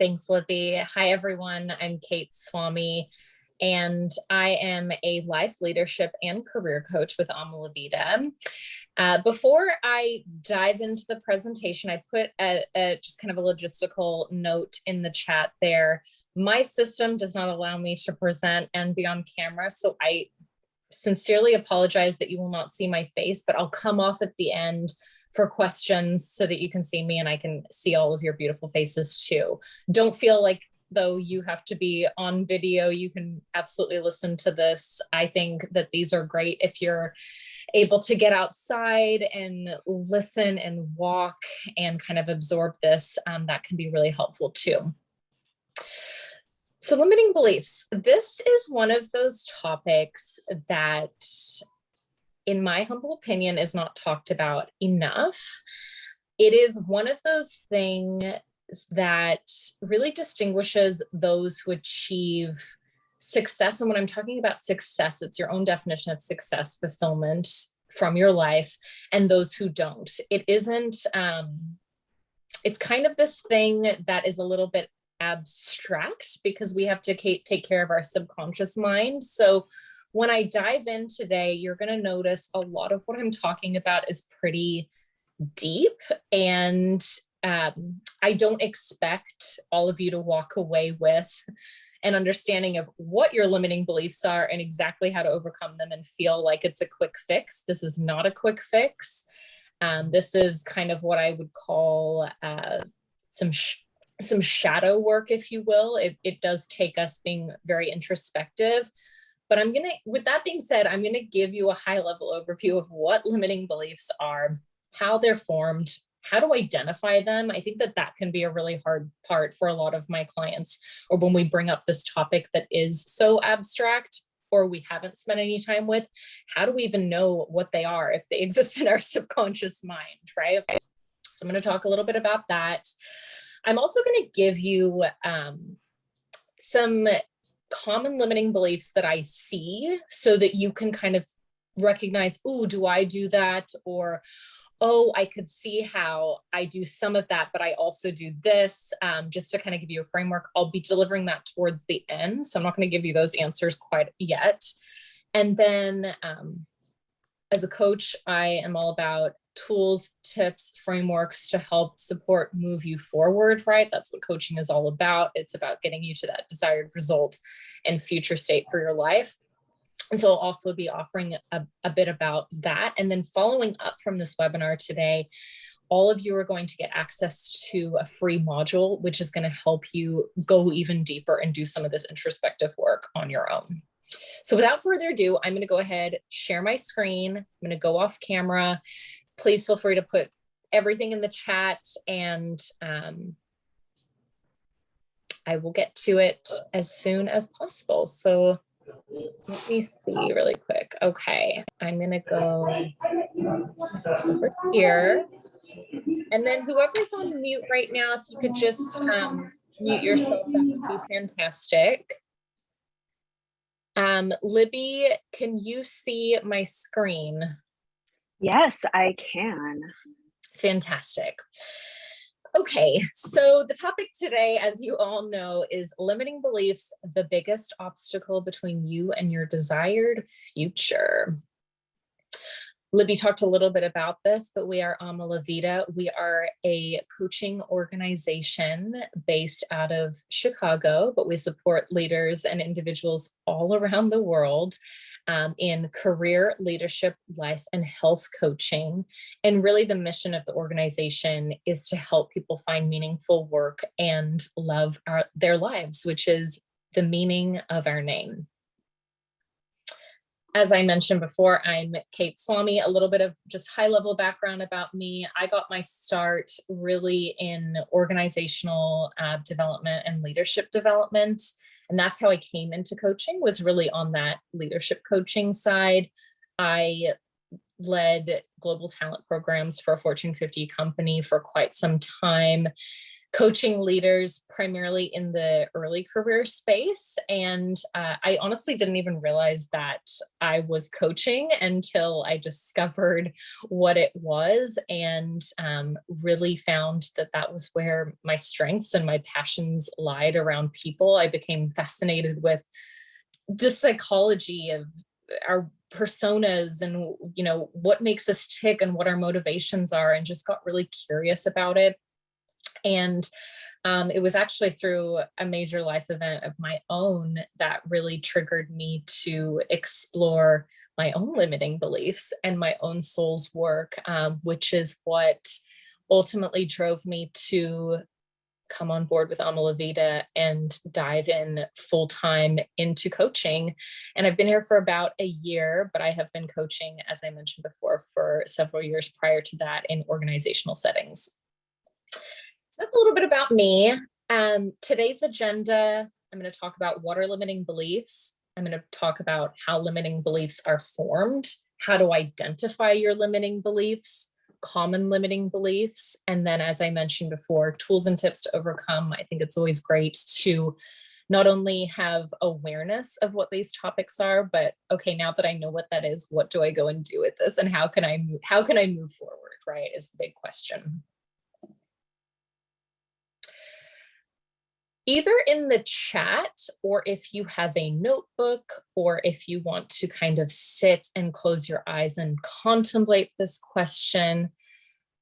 Thanks, Libby. Hi, everyone. I'm Cait Swami, and I am a life leadership and career coach with Amala Vida. Before I dive into the presentation, I put just kind of a logistical note in the chat there. My system does not allow me to present and be on camera, so I sincerely apologize that you will not see my face, but I'll come off at the end for questions so that you can see me and I can see all of your beautiful faces too. Don't feel like though you have to be on video. You can absolutely listen to this. I think that these are great if you're able to get outside and listen and walk and kind of absorb this. That can be really helpful too. So limiting beliefs. This is one of those topics that, in my humble opinion, is not talked about enough. It is one of those things that really distinguishes those who achieve success. And when I'm talking about success, it's your own definition of success, fulfillment from your life, and those who don't. It isn't, it's kind of this thing that is a little bit abstract because we have to take care of our subconscious mind. So when I dive in today, you're going to notice a lot of what I'm talking about is pretty deep, and I don't expect all of you to walk away with an understanding of what your limiting beliefs are and exactly how to overcome them and feel like it's a quick fix. This is not a quick fix. This is kind of what I would call some shadow work, if you will. It does take us being very introspective. But with that being said, I'm going to give you a high level overview of what limiting beliefs are, how they're formed, how to identify them. I think that can be a really hard part for a lot of my clients, or when we bring up this topic that is so abstract or we haven't spent any time with. How do we even know what they are if they exist in our subconscious mind, right? So I'm going to talk a little bit about that. I'm also going to give you some common limiting beliefs that I see so that you can kind of recognize, oh, do I do that? Or, oh, I could see how I do some of that, but I also do this, just to kind of give you a framework. I'll be delivering that towards the end, so I'm not going to give you those answers quite yet. And then as a coach, I am all about tools, tips, frameworks to help support, move you forward, right? That's what coaching is all about. It's about getting you to that desired result and future state for your life. And so I'll also be offering a bit about that. And then following up from this webinar today, all of you are going to get access to a free module, which is going to help you go even deeper and do some of this introspective work on your own. So without further ado, I'm going to go ahead, share my screen. I'm going to go off camera. Please feel free to put everything in the chat, and I will get to it as soon as possible. So let me see really quick. Okay, I'm going to go over here. And then whoever's on mute right now, if you could just mute yourself, that would be fantastic. Libby, can you see my screen? Yes, I can. Fantastic. Okay, so the topic today, as you all know, is limiting beliefs, the biggest obstacle between you and your desired future. Libby talked a little bit about this, but we are Amala Vida. We are a coaching organization based out of Chicago, but we support leaders and individuals all around the world in career, leadership, life, and health coaching. And really the mission of the organization is to help people find meaningful work and love their lives, which is the meaning of our name. As I mentioned before, I'm Cait Swami. A little bit of just high-level background about me. I got my start really in organizational development and leadership development. And that's how I came into coaching, was really on that leadership coaching side. I led global talent programs for a Fortune 50 company for quite some time. coaching leaders primarily in the early career space. And I honestly didn't even realize that I was coaching until I discovered what it was, and really found that that was where my strengths and my passions lied, around people. I became fascinated with the psychology of our personas, and what makes us tick and what our motivations are, and just got really curious about it. And it was actually through a major life event of my own that really triggered me to explore my own limiting beliefs and my own soul's work, which is what ultimately drove me to come on board with Amalavita and dive in full time into coaching. And I've been here for about a year, but I have been coaching, as I mentioned before, for several years prior to that in organizational settings. So that's a little bit about me. Today's agenda, I'm going to talk about what are limiting beliefs. I'm going to talk about how limiting beliefs are formed, how to identify your limiting beliefs, common limiting beliefs, and then, as I mentioned before, tools and tips to overcome. I think it's always great to not only have awareness of what these topics are, but okay, now that I know what that is, what do I go and do with this, and how can I move forward, right, is the big question. Either in the chat, or if you have a notebook, or if you want to kind of sit and close your eyes and contemplate this question,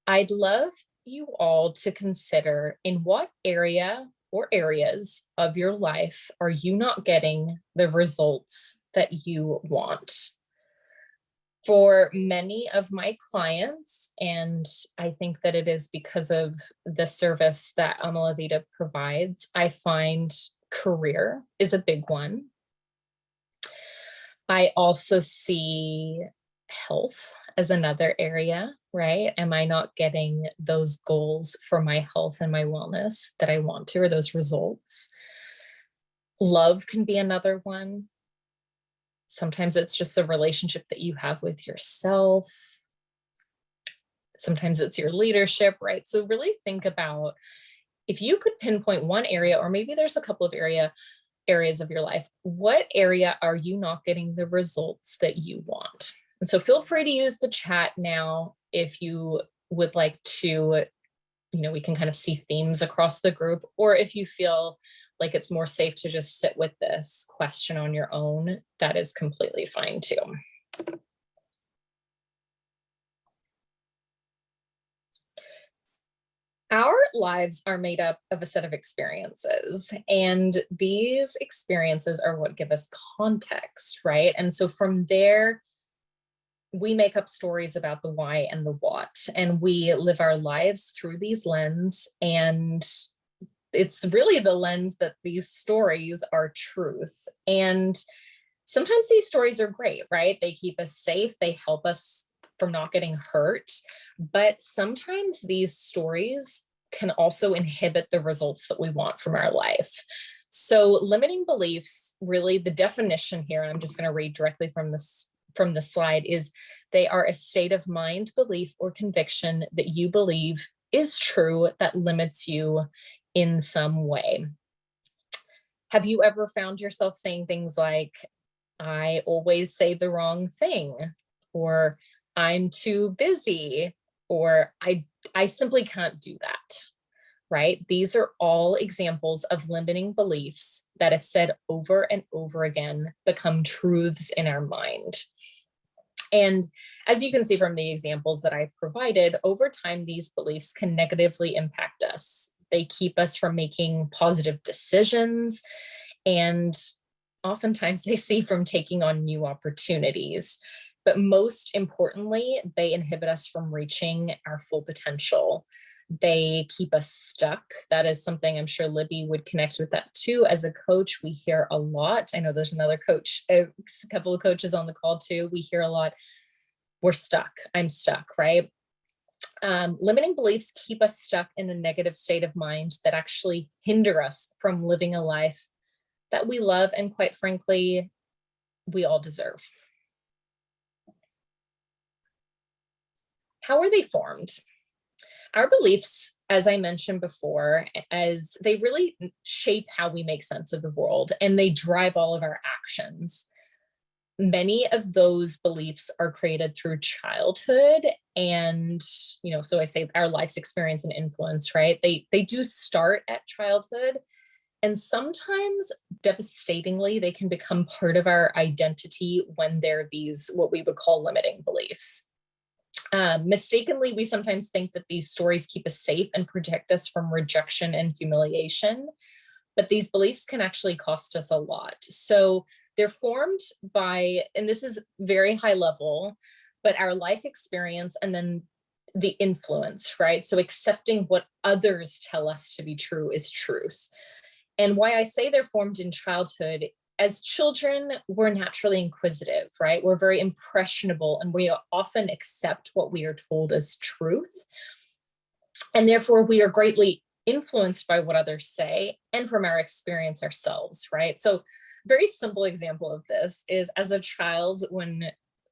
I'd love you all to consider, in what area or areas of your life are you not getting the results that you want? For many of my clients, and I think that it is because of the service that Amalavita provides, I find career is a big one. I also see health as another area, right? Am I not getting those goals for my health and my wellness that I want to, or those results? Love can be another one. Sometimes it's just a relationship that you have with yourself. Sometimes it's your leadership, right? So really think about, if you could pinpoint one area, or maybe there's a couple of areas of your life, what area are you not getting the results that you want? And so feel free to use the chat now if you would like to, we can kind of see themes across the group, or if you feel like it's more safe to just sit with this question on your own, that is completely fine too. Our lives are made up of a set of experiences, and these experiences are what give us context, right? And so from there, we make up stories about the why and the what, and we live our lives through these lenses, and it's really the lens that these stories are truth. And sometimes these stories are great, right? They keep us safe, they help us from not getting hurt. But sometimes these stories can also inhibit the results that we want from our life. So limiting beliefs, really the definition here, and I'm just going to read directly from the slide, is they are a state of mind, belief, or conviction that you believe is true that limits you in some way. Have you ever found yourself saying things like, I always say the wrong thing, or I'm too busy, or I simply can't do that, right? These are all examples of limiting beliefs that, if said over and over again, become truths in our mind. And as you can see from the examples that I provided, over time, these beliefs can negatively impact us. They keep us from making positive decisions, and oftentimes they see from taking on new opportunities. But most importantly, they inhibit us from reaching our full potential. They keep us stuck. That is something I'm sure Libby would connect with that too. As a coach, we hear a lot. I know there's another coach, a couple of coaches on the call too. We hear a lot, we're stuck, I'm stuck, right? Limiting beliefs keep us stuck in a negative state of mind that actually hinder us from living a life that we love and, quite frankly, we all deserve. How are they formed? Our beliefs, as I mentioned before, as they really shape how we make sense of the world, and they drive all of our actions. Many of those beliefs are created through childhood, and so I say our life's experience and influence, right? They do start at childhood, and sometimes devastatingly they can become part of our identity when they're these what we would call limiting beliefs. Mistakenly, we sometimes think that these stories keep us safe and protect us from rejection and humiliation, but these beliefs can actually cost us a lot. So they're formed by, and this is very high level, but our life experience and then the influence, right? So accepting what others tell us to be true is truth. And why I say they're formed in childhood, as children, we're naturally inquisitive, right? We're very impressionable and we often accept what we are told as truth. And therefore, we are greatly influenced by what others say and from our experience ourselves, right? So very simple example of this is as a child, when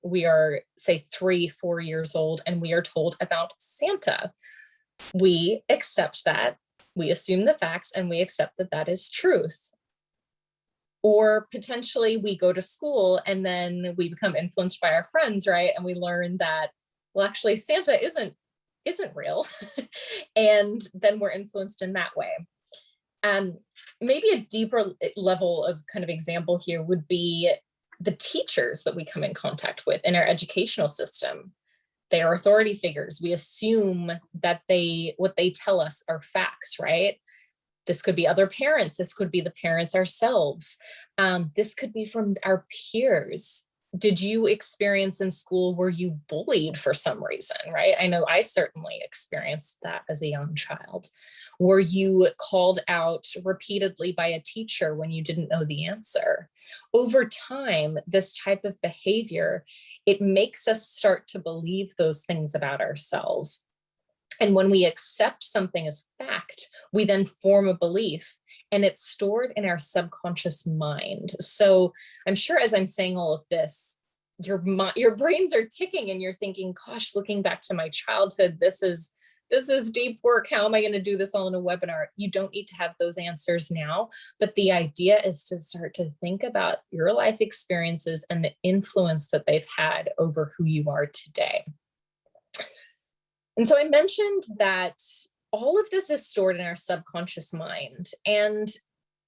we are, say, 3, 4 years old, and we are told about Santa, we accept that, we assume the facts, and we accept that that is truth. Or potentially we go to school and then we become influenced by our friends, right? And we learn that, well, actually Santa isn't real. And then we're influenced in that way. Maybe a deeper level of kind of example here would be the teachers that we come in contact with in our educational system. They are authority figures. We assume that what they tell us are facts, right? This could be other parents. This could be the parents ourselves. This could be from our peers. Did you experience in school, were you bullied for some reason, right? I know I certainly experienced that as a young child. Were you called out repeatedly by a teacher when you didn't know the answer? Over time, this type of behavior, it makes us start to believe those things about ourselves. And when we accept something as fact, we then form a belief, and it's stored in our subconscious mind. So I'm sure as I'm saying all of this, your brains are ticking and you're thinking, gosh, looking back to my childhood, this is deep work. How am I going to do this all in a webinar? You don't need to have those answers now, but the idea is to start to think about your life experiences and the influence that they've had over who you are today. And so I mentioned that all of this is stored in our subconscious mind. And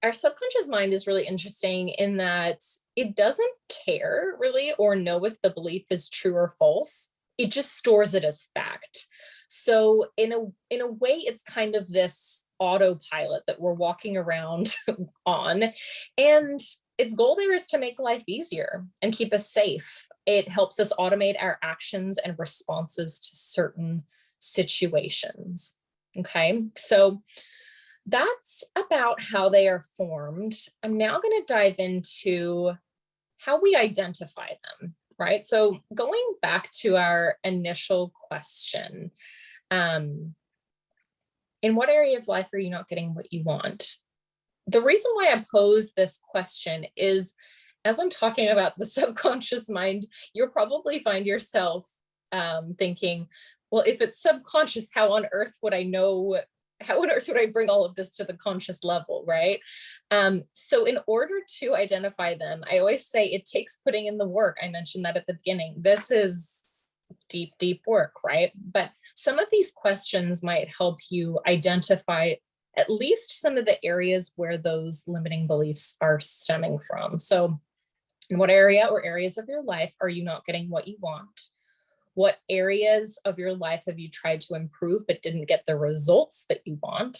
our subconscious mind is really interesting in that it doesn't care really or know if the belief is true or false. It just stores it as fact. So in a way, it's kind of this autopilot that we're walking around on. And its goal there is to make life easier and keep us safe. It helps us automate our actions and responses to certain situations. Okay, so that's about how they are formed. I'm now going to dive into how we identify them, right? So going back to our initial question, in what area of life are you not getting what you want? The reason why I pose this question is, as I'm talking about the subconscious mind, you'll probably find yourself thinking, well, if it's subconscious, how on earth would I know? How on earth would I bring all of this to the conscious level, right? So in order to identify them, I always say it takes putting in the work. I mentioned that at the beginning. This is deep, deep work, right? But some of these questions might help you identify at least some of the areas where those limiting beliefs are stemming from. So in what area or areas of your life are you not getting what you want? What areas of your life have you tried to improve but didn't get the results that you want?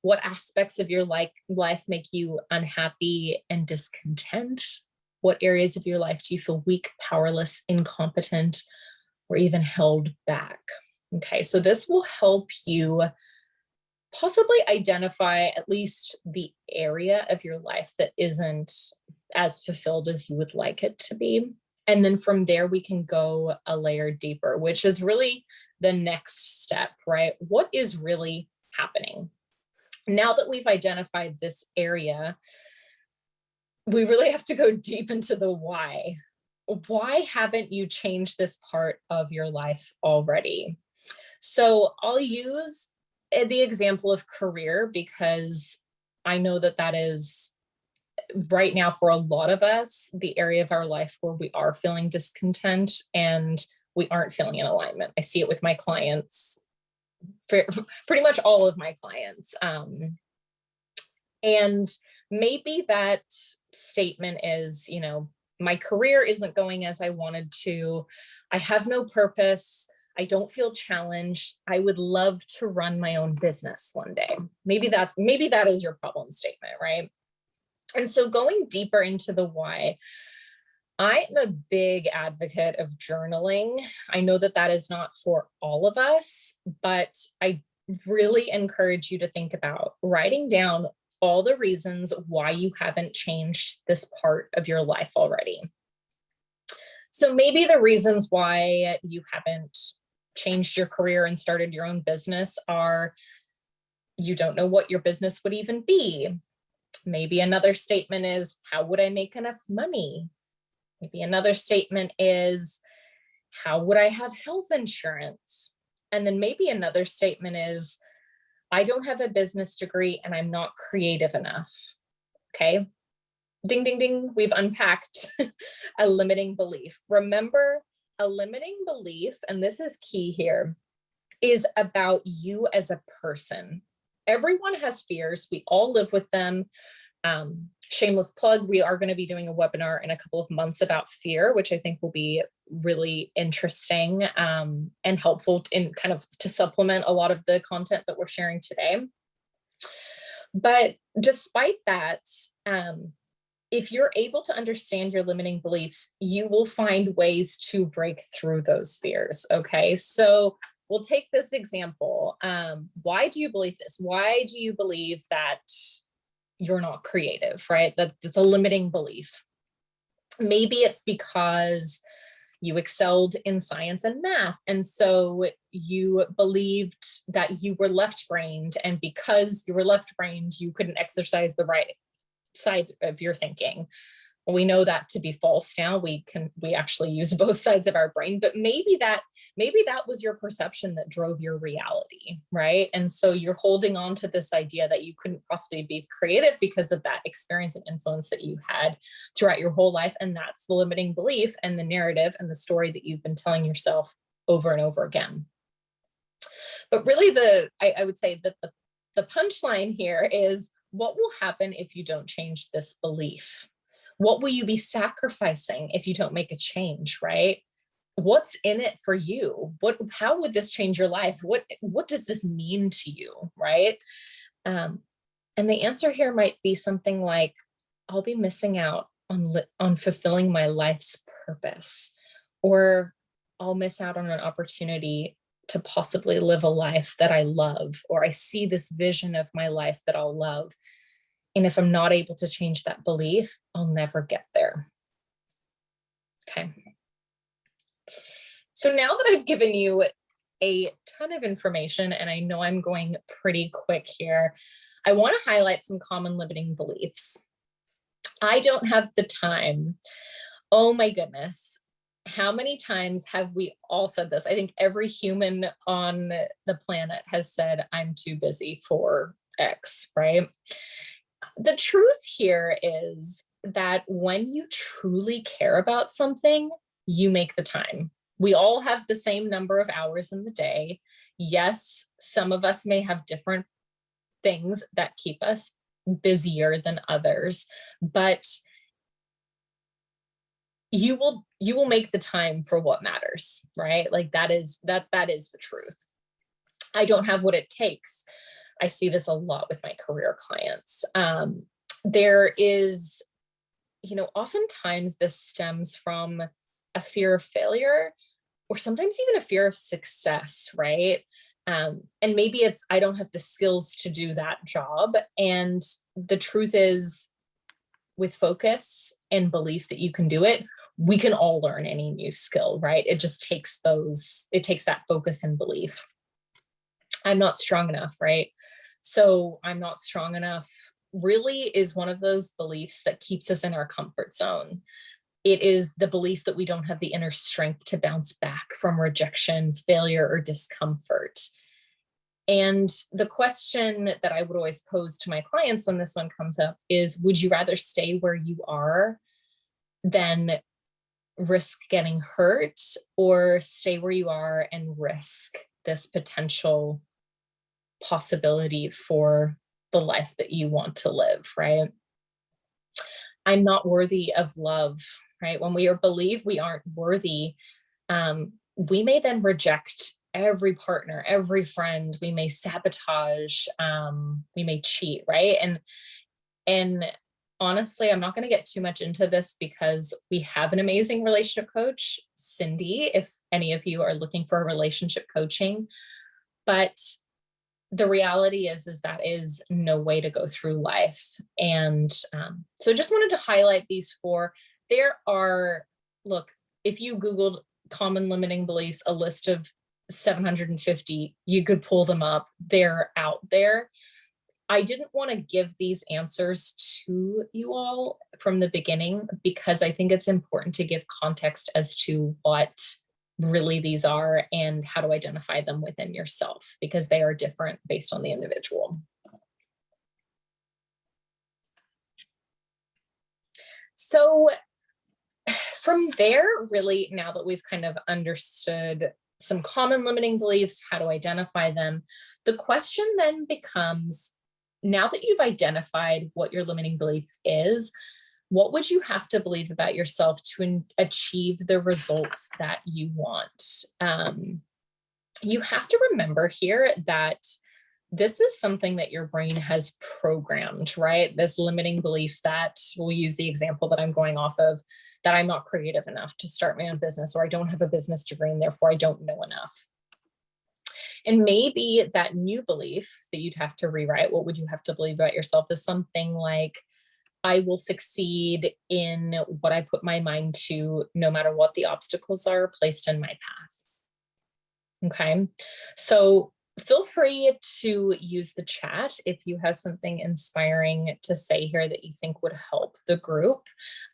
What aspects of your life make you unhappy and discontent? What areas of your life do you feel weak, powerless, incompetent, or even held back? Okay, so this will help you possibly identify at least the area of your life that isn't as fulfilled as you would like it to be. And then from there, we can go a layer deeper, which is really the next step, right? What is really happening? Now that we've identified this area, we really have to go deep into the why. Why haven't you changed this part of your life already? So I'll use the example of career because I know that that is right now for a lot of us, the area of our life where we are feeling discontent and we aren't feeling in alignment. I see it with my clients, pretty much all of my clients. And maybe that statement is, my career isn't going as I wanted to. I have no purpose. I don't feel challenged. I would love to run my own business one day. Maybe that is your problem statement, right? And so going deeper into the why, I am a big advocate of journaling. I know that that is not for all of us, but I really encourage you to think about writing down all the reasons why you haven't changed this part of your life already. So maybe the reasons why you haven't changed your career and started your own business are you don't know what your business would even be. Maybe another statement is, how would I make enough money? Maybe another statement is, how would I have health insurance? And then maybe another statement is, I don't have a business degree and I'm not creative enough. Okay. Ding, ding, ding. We've unpacked a limiting belief. Remember, a limiting belief, and this is key here, is about you as a person. Everyone has fears. We all live with them. Shameless plug, we are going to be doing a webinar in a couple of months about fear, which I think will be really interesting and helpful in kind of to supplement a lot of the content that we're sharing today. But despite that, if you're able to understand your limiting beliefs, you will find ways to break through those fears. Okay, so we'll take this example. Why do you believe this? Why do you believe that you're not creative, right? That's a limiting belief. Maybe it's because you excelled in science and math. And so you believed that you were left-brained. And because you were left-brained, you couldn't exercise the right side of your thinking. We know that to be false now. We actually use both sides of our brain, but maybe that was your perception that drove your reality, right? And so you're holding on to this idea that you couldn't possibly be creative because of that experience and influence that you had throughout your whole life. And that's the limiting belief and the narrative and the story that you've been telling yourself over and over again. But really I would say that the punchline here is, what will happen if you don't change this belief? What will you be sacrificing if you don't make a change, right? What's in it for you? How would this change your life? What does this mean to you, right? And the answer here might be something like, I'll be missing out on fulfilling my life's purpose, or I'll miss out on an opportunity to possibly live a life that I love, or I see this vision of my life that I'll love. And if I'm not able to change that belief, I'll never get there. Okay. So now that I've given you a ton of information, and I know I'm going pretty quick here, I want to highlight some common limiting beliefs. I don't have the time. Oh my goodness. How many times have we all said this? I think every human on the planet has said, I'm too busy for X, right? The truth here is that when you truly care about something, you make the time. We all have the same number of hours in the day. Yes, some of us may have different things that keep us busier than others, but you will make the time for what matters, right? Like that is the truth. I don't have what it takes. I see this a lot with my career clients. There is, oftentimes this stems from a fear of failure, or sometimes even a fear of success, right? And maybe it's, I don't have the skills to do that job. And the truth is, with focus and belief that you can do it, we can all learn any new skill, right? It just takes that focus and belief. I'm not strong enough, right? So I'm not strong enough really is one of those beliefs that keeps us in our comfort zone. it is the belief that we don't have the inner strength to bounce back from rejection, failure, or discomfort. And the question that I would always pose to my clients when this one comes up is, would you rather stay where you are than risk getting hurt, or stay where you are and risk this potential possibility for the life that you want to live, right? I'm not worthy of love, right? When we believe we aren't worthy, we may then reject every partner, every friend. We may sabotage, we may cheat, right? And honestly, I'm not going to get too much into this because we have an amazing relationship coach, Cindy, if any of you are looking for a relationship coaching. But the reality is that is no way to go through life. And so just wanted to highlight these four. There are, look, if you Googled common limiting beliefs, a list of 750, you could pull them up. They're out there. I didn't want to give these answers to you all from the beginning because I think it's important to give context as to what really these are and how to identify them within yourself, because they are different based on the individual. So from there, really, now that we've kind of understood some common limiting beliefs, how to identify them, the question then becomes, now that you've identified what your limiting belief is, what would you have to believe about yourself to achieve the results that you want? You have to remember here that this is something that your brain has programmed, right? This limiting belief that, we'll use the example that I'm going off of, that I'm not creative enough to start my own business, or I don't have a business degree and therefore I don't know enough. And maybe that new belief that you'd have to rewrite, what would you have to believe about yourself, is something like, I will succeed in what I put my mind to, no matter what the obstacles are placed in my path. Okay, so feel free to use the chat if you have something inspiring to say here that you think would help the group.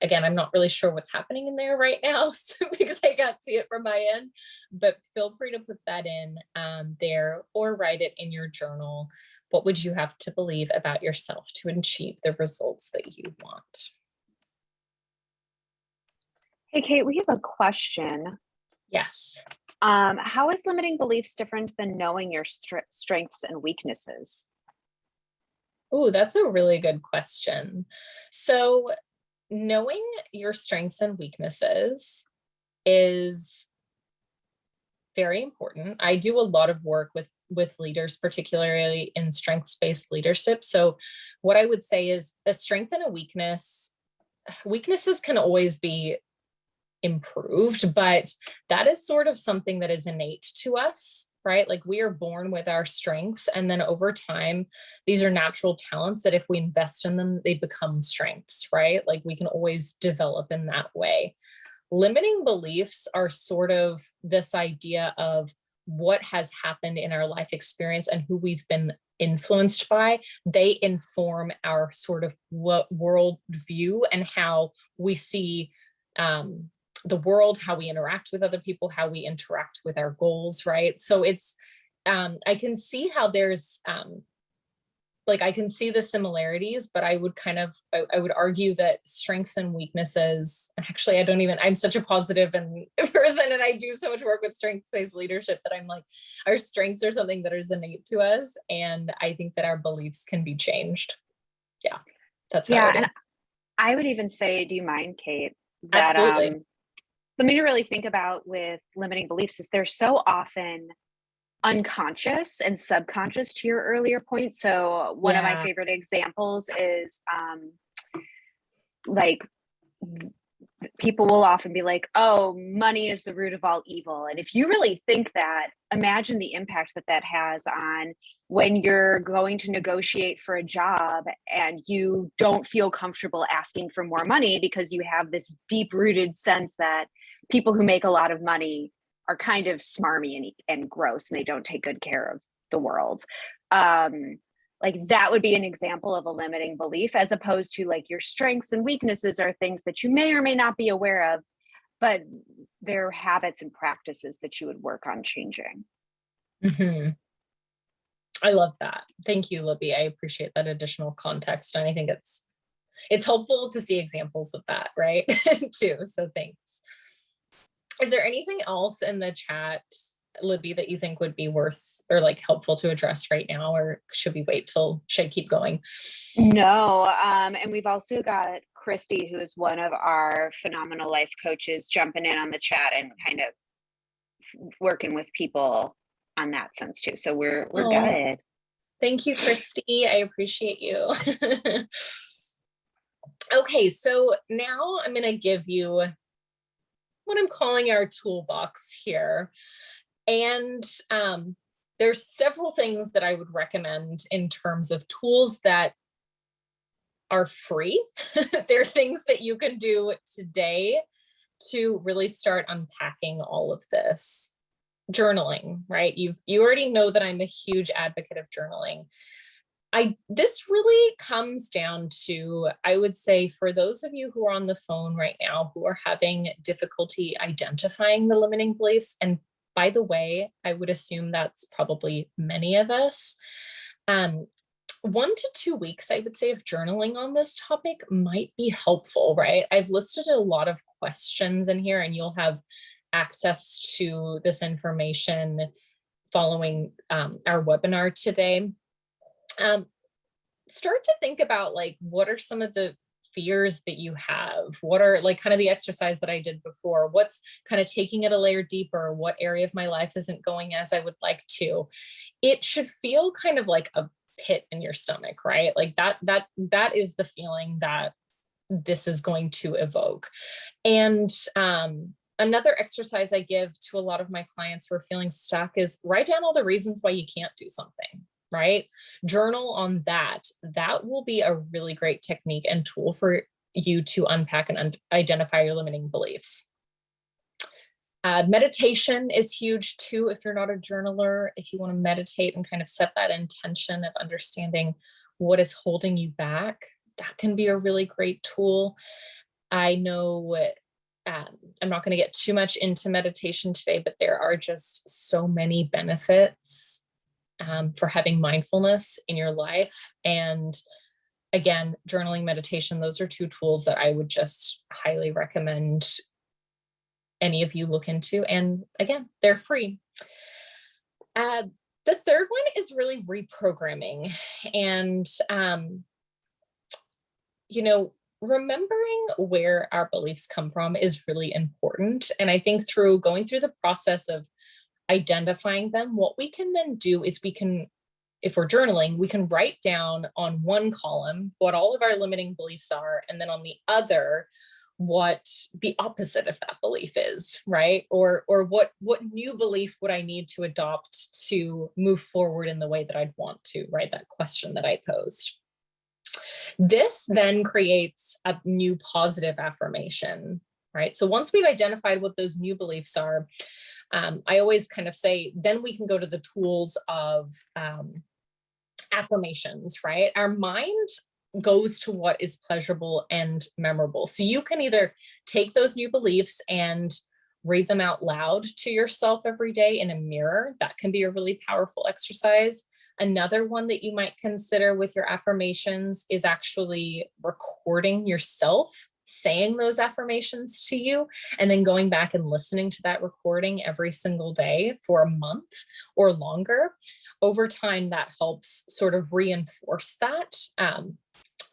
Again, I'm not really sure what's happening in there right now because I can't see it from my end, but feel free to put that in there or write it in your journal. What would you have to believe about yourself to achieve the results that you want? Hey, Cait, we have a question. Yes. How is limiting beliefs different than knowing your strengths and weaknesses? Oh, that's a really good question. So knowing your strengths and weaknesses is very important. I do a lot of work with leaders, particularly in strengths-based leadership. So what I would say is a strength and a weakness, weaknesses can always be improved, but that is sort of something that is innate to us, right? Like we are born with our strengths, and then over time, these are natural talents that if we invest in them, they become strengths, right? Like we can always develop in that way. Limiting beliefs are sort of this idea of what has happened in our life experience and who we've been influenced by. They inform our sort of world view and how we see the world, how we interact with other people, how we interact with our goals, right? So it's, I can see how there's, like I can see the similarities, but I would kind of, I would argue that strengths and weaknesses, actually, I'm such a positive and person, and I do so much work with strengths-based leadership that I'm like, our strengths are something that is innate to us. And I think that our beliefs can be changed. Yeah, that's how and I would even say, do you mind, Cait, that absolutely. something to really think about with limiting beliefs is they're so often unconscious and subconscious, to your earlier point. So one of my favorite examples is like people will often be like, oh, money is the root of all evil. And if you really think that, imagine the impact that that has on when you're going to negotiate for a job and you don't feel comfortable asking for more money because you have this deep rooted sense that people who make a lot of money are kind of smarmy and gross and they don't take good care of the world. Like that would be an example of a limiting belief, as opposed to like your strengths and weaknesses are things that you may or may not be aware of, but they're habits and practices that you would work on changing. Mm-hmm. I love that. Thank you, Libby. I appreciate that additional context. And I think it's helpful to see examples of that, right? too. So thanks. Is there anything else in the chat, Libby, that you think would be worth or like helpful to address right now, or should we should I keep going? No. And we've also got Christy, who is one of our phenomenal life coaches, jumping in on the chat and kind of working with people on that sense too. So we're good. Thank you, Christy. I appreciate you. Okay, so now I'm going to give you what I'm calling our toolbox here. And there's several things that I would recommend in terms of tools that are free. They're things that you can do today to really start unpacking all of this. Journaling, right? You already know that I'm a huge advocate of journaling. This really comes down to, I would say, for those of you who are on the phone right now who are having difficulty identifying the limiting beliefs, and by the way, I would assume that's probably many of us. 1 to 2 weeks, I would say, of journaling on this topic might be helpful, right? I've listed a lot of questions in here, and you'll have access to this information following our webinar today. Start to think about like, what are some of the fears that you have? What are like kind of the exercise that I did before? What's kind of taking it a layer deeper? What area of my life isn't going as I would like to? It should feel kind of like a pit in your stomach, right? Like that is the feeling that this is going to evoke. And another exercise I give to a lot of my clients who are feeling stuck is write down all the reasons why you can't do something, right? Journal on that. That will be a really great technique and tool for you to unpack and identify your limiting beliefs. Meditation is huge too. If you're not a journaler, if you want to meditate and kind of set that intention of understanding what is holding you back, that can be a really great tool. I know I'm not going to get too much into meditation today, but there are just so many benefits for having mindfulness in your life. And again, journaling, meditation, those are two tools that I would just highly recommend any of you look into. And again, they're free. The third one is really reprogramming. And, remembering where our beliefs come from is really important. And I think through going through the process of identifying them, what we can then do is if we're journaling, we can write down on one column what all of our limiting beliefs are, and then on the other, what the opposite of that belief is, right? Or what new belief would I need to adopt to move forward in the way that I'd want to, right? That question that I posed. This then creates a new positive affirmation, right? So once we've identified what those new beliefs are, I always kind of say, then we can go to the tools of affirmations, right? Our mind goes to what is pleasurable and memorable. So you can either take those new beliefs and read them out loud to yourself every day in a mirror. That can be a really powerful exercise. Another one that you might consider with your affirmations is actually recording yourself saying those affirmations to you, and then going back and listening to that recording every single day for a month or longer. Over time, that helps sort of reinforce that.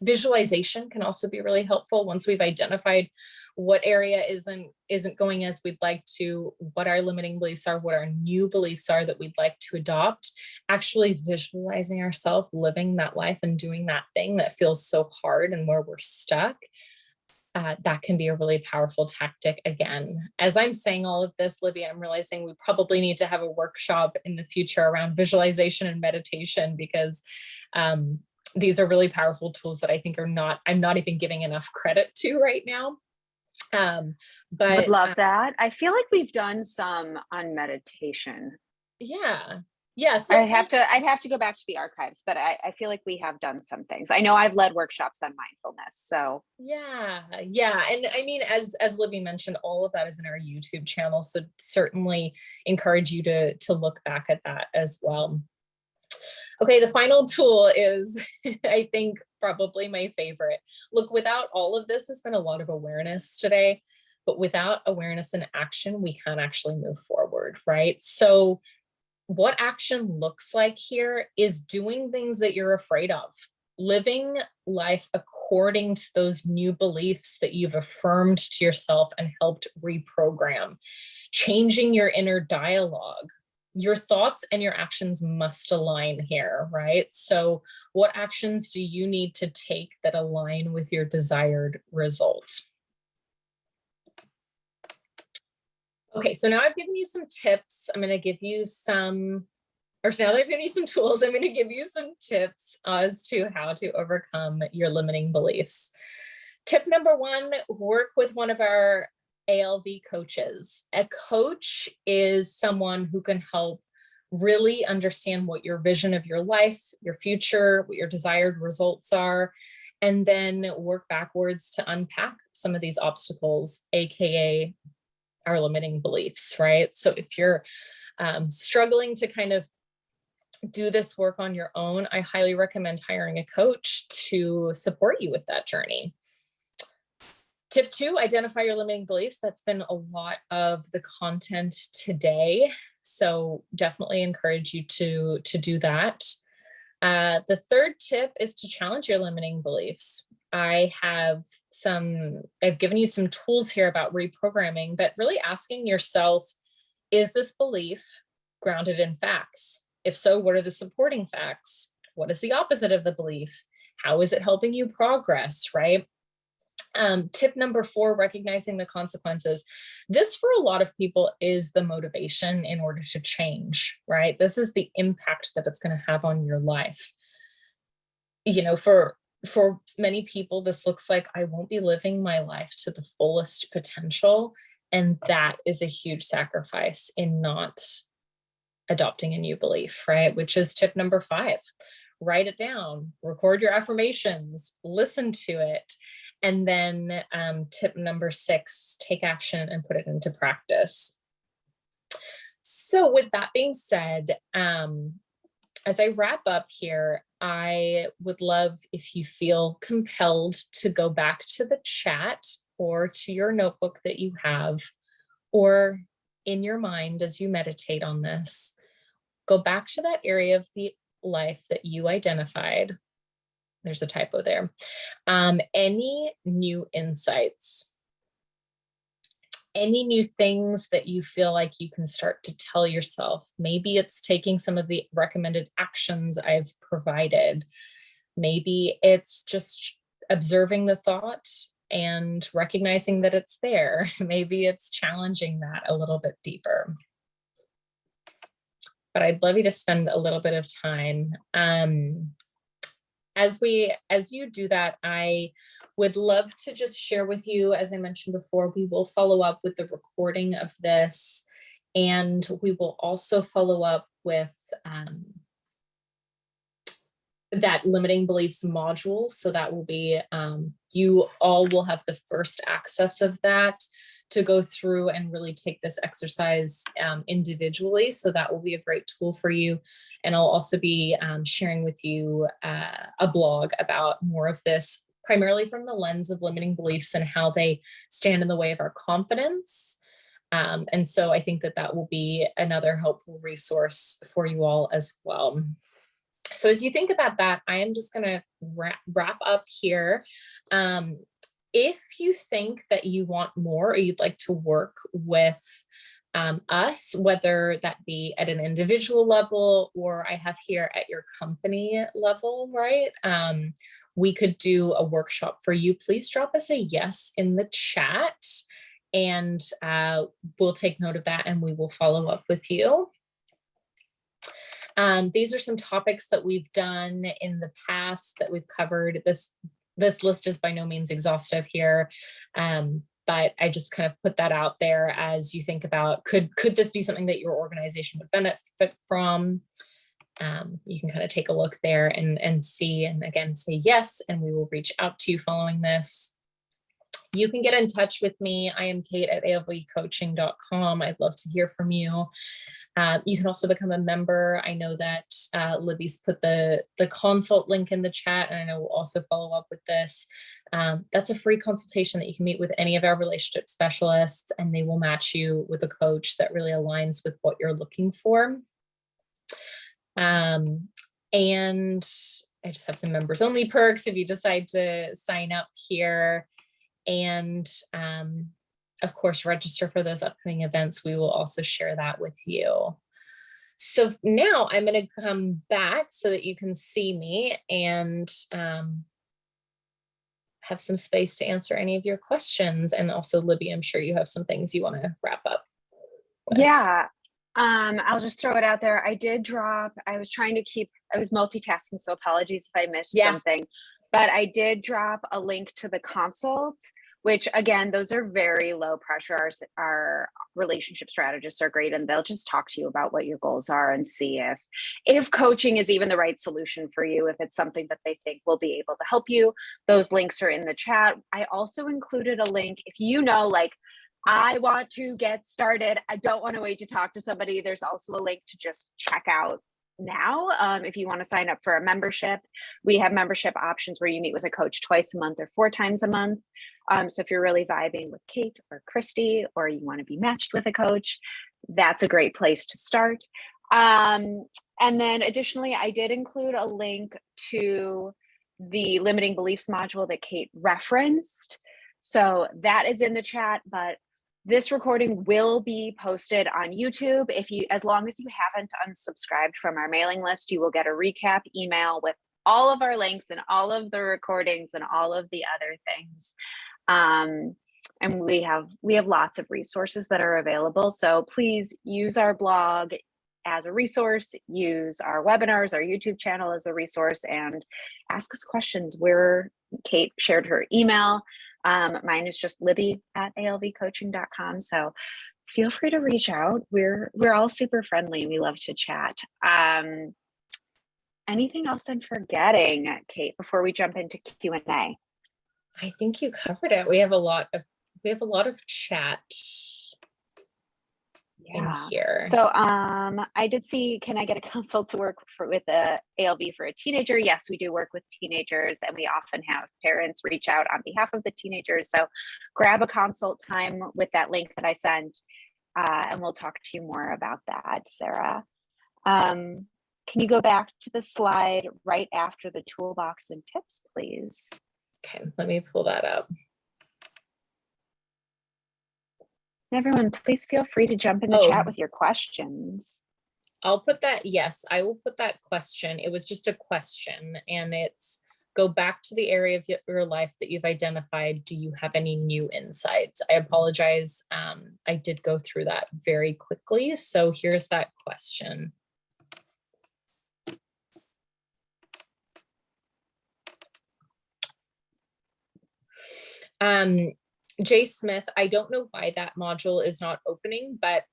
Visualization can also be really helpful once we've identified what area isn't going as we'd like to, what our limiting beliefs are, what our new beliefs are that we'd like to adopt. Actually visualizing ourselves living that life and doing that thing that feels so hard and where we're stuck. That can be a really powerful tactic. Again, as I'm saying all of this, Libby, I'm realizing we probably need to have a workshop in the future around visualization and meditation, because these are really powerful tools that I think I'm not even giving enough credit to right now. But would love that. I feel like we've done some on meditation. Yeah. Yeah. So I'd have to go back to the archives, but I feel like we have done some things. I know I've led workshops on mindfulness. So yeah. And I mean, as Libby mentioned, all of that is in our YouTube channel. So certainly encourage you to look back at that as well. Okay, the final tool is, I think, probably my favorite. Look, without all of this, there's been a lot of awareness today, but without awareness and action, we can't actually move forward, right? So what action looks like here is doing things that you're afraid of, living life according to those new beliefs that you've affirmed to yourself and helped reprogram, changing your inner dialogue. Your thoughts and your actions must align here, right? So what actions do you need to take that align with your desired result? Okay, so now I've given you some tips. I'm going to give you some, or now that I've given you some tools, I'm going to give you some tips as to how to overcome your limiting beliefs. Tip number one, work with one of our ALV coaches. A coach is someone who can help really understand what your vision of your life, your future, what your desired results are, and then work backwards to unpack some of these obstacles, AKA our limiting beliefs, right? So if you're struggling to kind of do this work on your own, I highly recommend hiring a coach to support you with that journey. Tip two, identify your limiting beliefs. That's been a lot of the content today. So definitely encourage you to do that. The third tip is to challenge your limiting beliefs. I've given you some tools here about reprogramming, but really asking yourself, is this belief grounded in facts? If so, what are the supporting facts? What is the opposite of the belief? How is it helping you progress, right? Tip number four, recognizing the consequences. This for a lot of people is the motivation in order to change, right? This is the impact that it's going to have on your life. You know, for many people, this looks like I won't be living my life to the fullest potential. And that is a huge sacrifice in not adopting a new belief, right? Which is tip number five. Write it down, record your affirmations, listen to it. And then tip number six, take action and put it into practice. So with that being said, as I wrap up here, I would love if you feel compelled to go back to the chat or to your notebook that you have, or in your mind as you meditate on this, go back to that area of the life that you identified. There's a typo there. Any new insights, any new things that you feel like you can start to tell yourself. Maybe it's taking some of the recommended actions I've provided. Maybe it's just observing the thought and recognizing that it's there. Maybe it's challenging that a little bit deeper. But I'd love you to spend a little bit of time. As you do that, I would love to just share with you, as I mentioned before, we will follow up with the recording of this, and we will also follow up with that limiting beliefs module. So that will be, you all will have the first access of that to go through and really take this exercise individually. So that will be a great tool for you. And I'll also be sharing with you a blog about more of this, primarily from the lens of limiting beliefs and how they stand in the way of our confidence. And so I think that that will be another helpful resource for you all as well. So as you think about that, I am just going to wrap up here. If you think that you want more or you'd like to work with us, whether that be at an individual level or I have here at your company level, right? We could do a workshop for you. Please drop us a yes in the chat and we'll take note of that and we will follow up with you. These are some topics that we've done in the past that we've covered. This list is by no means exhaustive here. But I just kind of put that out there as you think about, could this be something that your organization would benefit from? You can kind of take a look there and see, and again, say yes, and we will reach out to you following this. You can get in touch with me. I am Cait at alvcoaching.com. I'd love to hear from you. You can also become a member. I know that Libby's put the consult link in the chat, and I know we'll also follow up with this. That's a free consultation that you can meet with any of our relationship specialists, and they will match you with a coach that really aligns with what you're looking for. And I just have some members only perks if you decide to sign up here. And of course, register for those upcoming events. We will also share that with you. So now I'm going to come back so that you can see me and have some space to answer any of your questions. And also, Libby, I'm sure you have some things you want to wrap up with. Yeah. I'll just throw it out there. I was multitasking, so apologies if I missed something, but I did drop a link to the consult, which again, those are very low pressure. Our relationship strategists are great, and they'll just talk to you about what your goals are and see if coaching is even the right solution for you, if it's something that they think will be able to help you. Those links are in the chat. I also included a link if like, I want to get started, I don't want to wait to talk to somebody. There's also a link to just check out now. If you want to sign up for a membership, we have membership options where you meet with a coach twice a month or 4 times a month. So if you're really vibing with Cait or Christy, or you want to be matched with a coach, that's a great place to start. And then additionally, I did include a link to the limiting beliefs module that Cait referenced. So that is in the chat, but this recording will be posted on YouTube. As long as you haven't unsubscribed from our mailing list, you will get a recap email with all of our links and all of the recordings and all of the other things. And we have lots of resources that are available. So please use our blog as a resource, use our webinars, our YouTube channel as a resource, and ask us questions. Cait shared her email. Mine is just Libby at alvcoaching.com. So feel free to reach out. We're all super friendly. We love to chat. Anything else I'm forgetting, Cait, before we jump into Q&A? I think you covered it. We have a lot of chat in here. So I did see, can I get a consult to work with a ALV for a teenager? Yes, we do work with teenagers, and we often have parents reach out on behalf of the teenagers. So grab a consult time with that link that I sent, and we'll talk to you more about that, Sarah. Can you go back to the slide right after the toolbox and tips, please? Okay, let me pull that up. Everyone, please feel free to jump in the chat with your questions. I'll put that, yes, I will put that question. It was just a question, and it's go back to the area of your life that you've identified. Do you have any new insights? I apologize. I did go through that very quickly. So here's that question. Jay Smith, I don't know why that module is not opening, but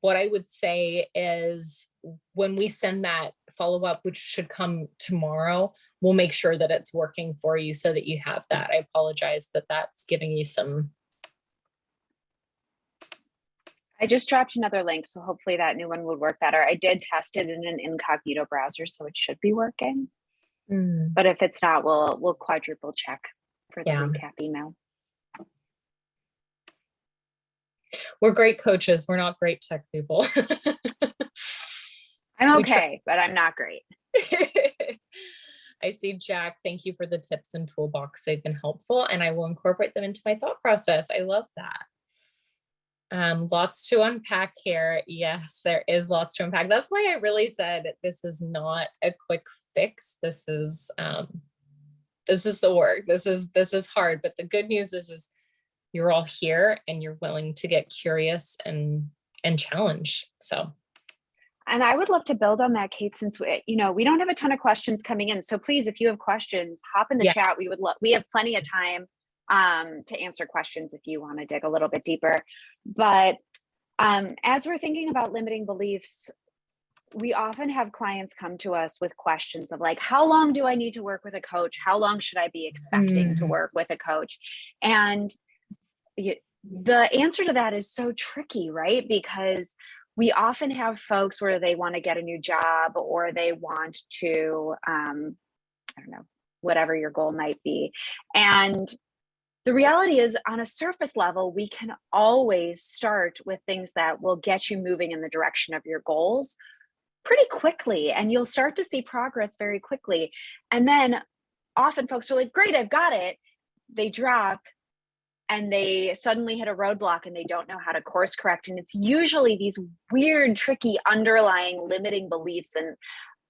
what I would say is when we send that follow-up, which should come tomorrow, we'll make sure that it's working for you so that you have that. I apologize that that's giving you some. I just dropped another link, so hopefully that new one would work better. I did test it in an incognito browser, so it should be working. But if it's not, we'll quadruple check for the recap email. We're great coaches. We're not great tech people. I'm okay, but I'm not great. I see Jack. Thank you for the tips and toolbox. They've been helpful, and I will incorporate them into my thought process. I love that. Lots to unpack here. Yes, there is lots to unpack. That's why I really said this is not a quick fix. This is the work. This is hard, but the good news is you're all here and you're willing to get curious and challenge. So, and I would love to build on that, Cait, since we don't have a ton of questions coming in. So please, if you have questions, hop in the chat. We have plenty of time to answer questions if you want to dig a little bit deeper. But as we're thinking about limiting beliefs, we often have clients come to us with questions of like, how long do I need to work with a coach? How long should I be expecting to work with a coach? And the answer to that is so tricky, right? Because we often have folks where they want to get a new job, or they want to, I don't know, whatever your goal might be. And the reality is, on a surface level, we can always start with things that will get you moving in the direction of your goals pretty quickly, and you'll start to see progress very quickly. And then often folks are like, great, I've got it. They drop and they suddenly hit a roadblock and they don't know how to course correct. And it's usually these weird, tricky, underlying limiting beliefs and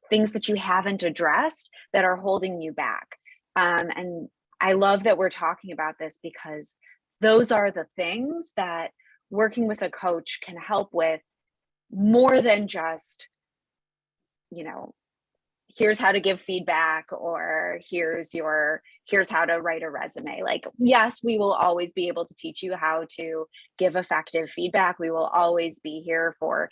things that you haven't addressed that are holding you back. And I love that we're talking about this, because those are the things that working with a coach can help with, more than just, here's how to give feedback, or here's how to write a resume. Like, yes, we will always be able to teach you how to give effective feedback. We will always be here for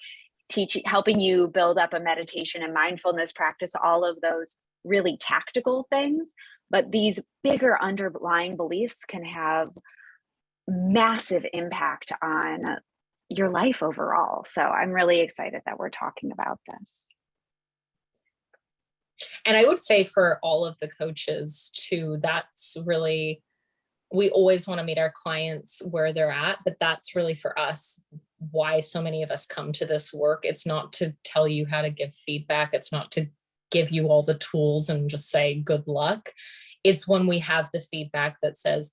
helping you build up a meditation and mindfulness practice, all of those really tactical things. But these bigger underlying beliefs can have massive impact on your life overall. So I'm really excited that we're talking about this. And I would say for all of the coaches too, that's really, we always want to meet our clients where they're at, but that's really for us why so many of us come to this work. It's not to tell you how to give feedback. It's not to give you all the tools and just say good luck. It's when we have the feedback that says,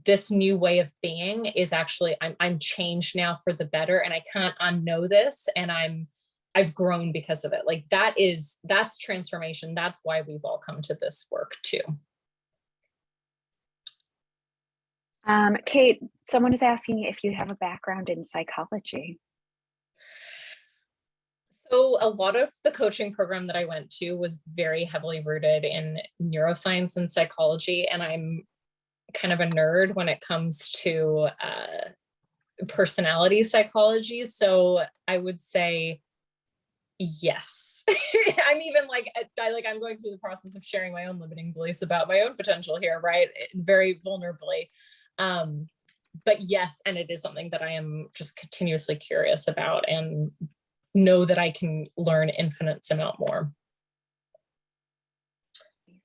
this new way of being is actually, I'm changed now for the better, and I can't unknow this, and I've grown because of it. Like that's transformation. That's why we've all come to this work too. Cait, someone is asking if you have a background in psychology. So a lot of the coaching program that I went to was very heavily rooted in neuroscience and psychology. And I'm kind of a nerd when it comes to personality psychology. So I would say yes. I'm even I'm going through the process of sharing my own limiting beliefs about my own potential here, right? Very vulnerably. But yes, and it is something that I am just continuously curious about, and know that I can learn infinite amount more.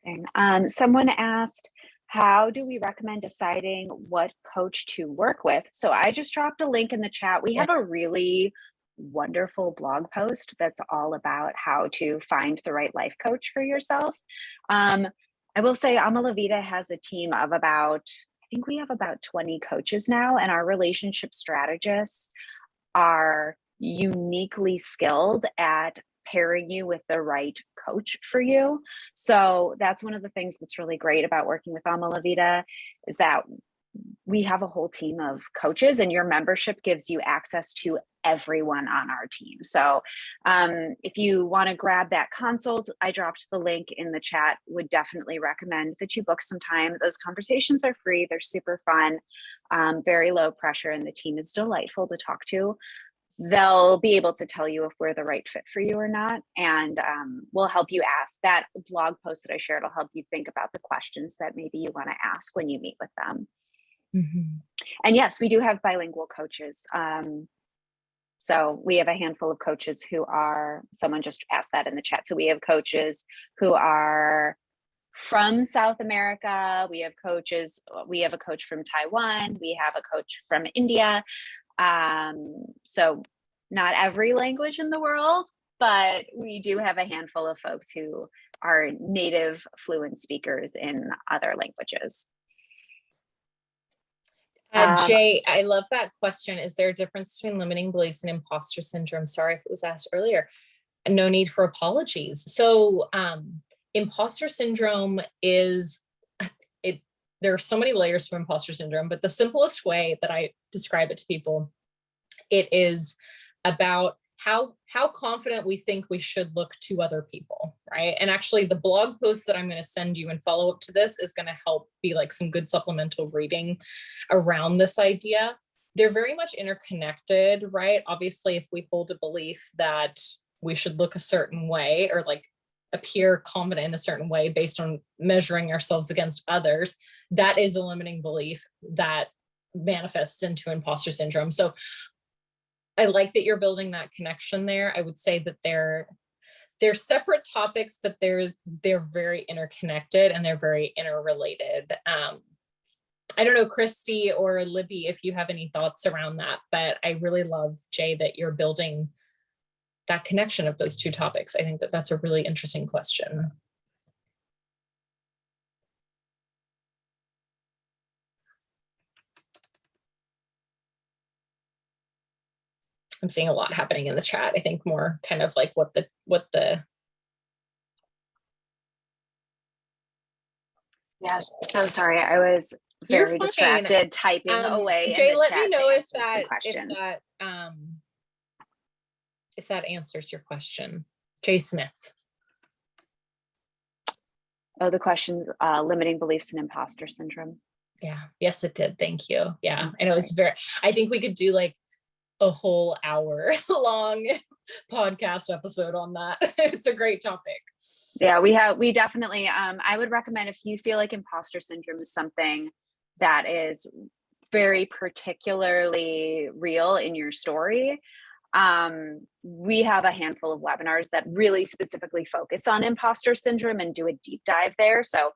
Amazing. Someone asked, how do we recommend deciding what coach to work with? So I just dropped a link in the chat. We have a really wonderful blog post that's all about how to find the right life coach for yourself. I will say Amala Vida has a team of I think we have about 20 coaches now, and our relationship strategists are uniquely skilled at pairing you with the right coach for you. So that's one of the things that's really great about working with Amala Vida, is that we have a whole team of coaches, and your membership gives you access to everyone on our team. So if you want to grab that consult, I dropped the link in the chat. Would definitely recommend that you book some time. Those conversations are free. They're super fun, very low pressure, and the team is delightful to talk to. They'll be able to tell you if we're the right fit for you or not. And we'll help you ask. That blog post that I shared will help you think about the questions that maybe you want to ask when you meet with them. Mm-hmm. And yes, we do have bilingual coaches. So we have a handful of coaches who are, someone just asked that in the chat. So we have coaches who are from South America. We have a coach from Taiwan. We have a coach from India. So not every language in the world, but we do have a handful of folks who are native fluent speakers in other languages. Jay, I love that question. Is there a difference between limiting beliefs and imposter syndrome? Sorry if it was asked earlier. No need for apologies. So imposter syndrome is, there are so many layers to imposter syndrome, but the simplest way that I describe it to people, it is about how confident we think we should look to other people, right? And actually the blog post that I'm going to send you in follow up to this is going to help be like some good supplemental reading around this idea. They're very much interconnected, right? Obviously, if we hold a belief that we should look a certain way or like appear confident in a certain way based on measuring ourselves against others, that is a limiting belief that manifests into imposter syndrome. So I like that you're building that connection there. I would say that they're separate topics, but they're very interconnected and they're very interrelated. I don't know, Christy or Libby, if you have any thoughts around that, but I really love, Jay, that you're building that connection of those two topics. I think that that's a really interesting question. I'm seeing a lot happening in the chat. I think more kind of like what the Yes, so sorry, I was very distracted typing away. Jay, let me know if that answers your question. Jay Smith. Oh, the question's limiting beliefs and imposter syndrome. Yeah, yes, it did. Thank you. Yeah, and it was I think we could do like a whole hour long podcast episode on that. It's a great topic. Yeah, we definitely, I would recommend if you feel like imposter syndrome is something that is very particularly real in your story, we have a handful of webinars that really specifically focus on imposter syndrome and do a deep dive there. So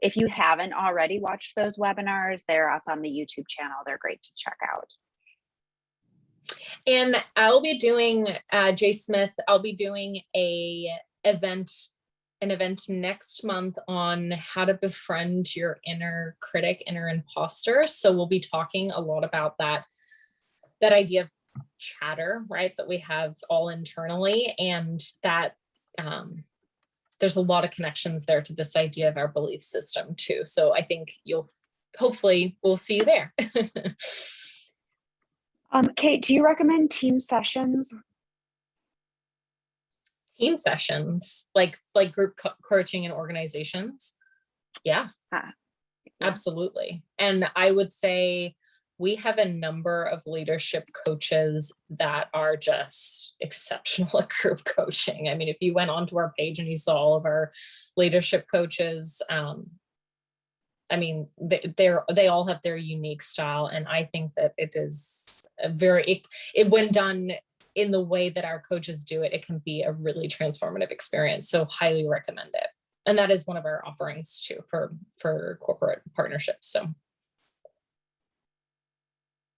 if you haven't already watched those webinars, they're up on the YouTube channel. They're great to check out. And I'll be doing, Jay Smith, I'll be doing an event next month on how to befriend your inner critic, inner imposter. So we'll be talking a lot about that idea of chatter, right, that we have all internally, and that there's a lot of connections there to this idea of our belief system too. So I think hopefully we'll see you there. Cait, do you recommend team sessions? Team sessions, like group coaching in organizations? Yeah, absolutely. And I would say we have a number of leadership coaches that are just exceptional at group coaching. I mean, if you went onto our page and you saw all of our leadership coaches, I mean, they all have their unique style. And I think that it is when done in the way that our coaches do it, it can be a really transformative experience. So highly recommend it. And that is one of our offerings too for corporate partnerships. So.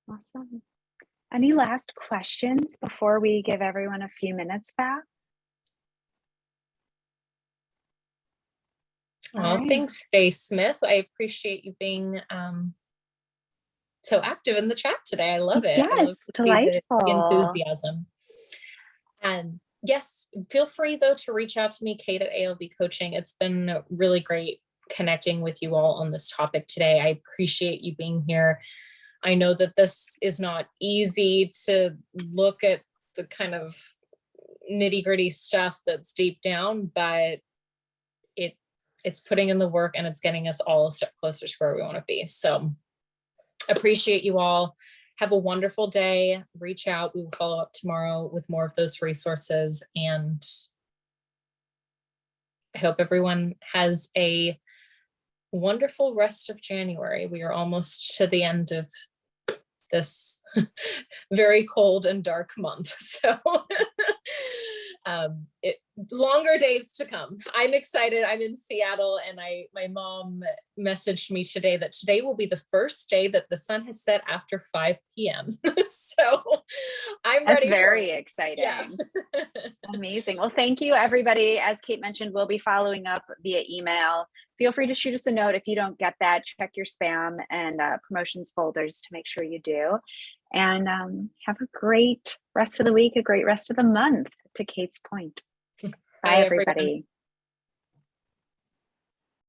Awesome. Any last questions before we give everyone a few minutes back? Well, thanks, Jay Smith. I appreciate you being so active in the chat today. I love it. Yes, I love delightful. the enthusiasm. And yes, feel free though to reach out to me, Cait at ALB Coaching. It's been really great connecting with you all on this topic today. I appreciate you being here. I know that this is not easy to look at the kind of nitty-gritty stuff that's deep down, but it's putting in the work and it's getting us all a step closer to where we want to be. So appreciate you all. Have a wonderful day. Reach out. We will follow up tomorrow with more of those resources. And I hope everyone has a wonderful rest of January. We are almost to the end of this very cold and dark month. So longer days to come. I'm excited. I'm in Seattle, and my mom messaged me today that today will be the first day that the sun has set after 5 p.m. So I'm ready. That's very exciting. Yeah. Amazing. Well, thank you, everybody. As Cait mentioned, we'll be following up via email. Feel free to shoot us a note if you don't get that. Check your spam and promotions folders to make sure you do. And have a great rest of the week, a great rest of the month, to Cait's point. Bye, everybody. Everyone.